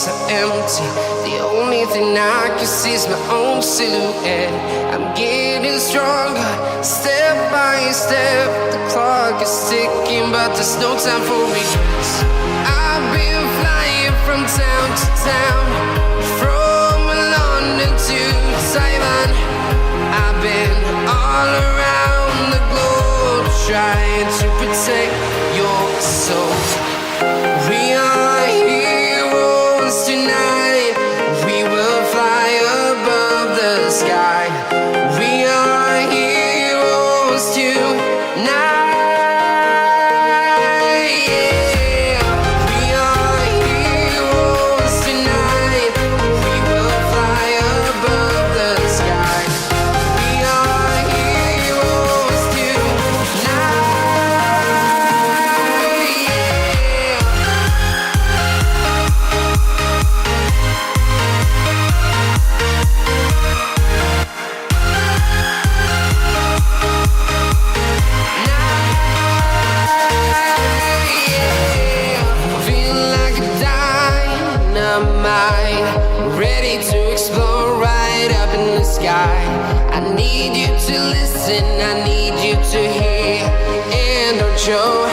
so empty. The only thing I can see is my own silhouette. I'm getting stronger, step by step. The clock is ticking, but there's no time for regrets. I've been flying from town to town, from London to Taiwan. I've been all around the globe, trying to protect your soul. We are heroes tonight. We will fly above the sky. We are heroes tonight. Yeah. We are heroes tonight. We will fly above the sky. We are heroes tonight. Ready to explore right up in the sky. I need you to listen, I need you to hear, and don't show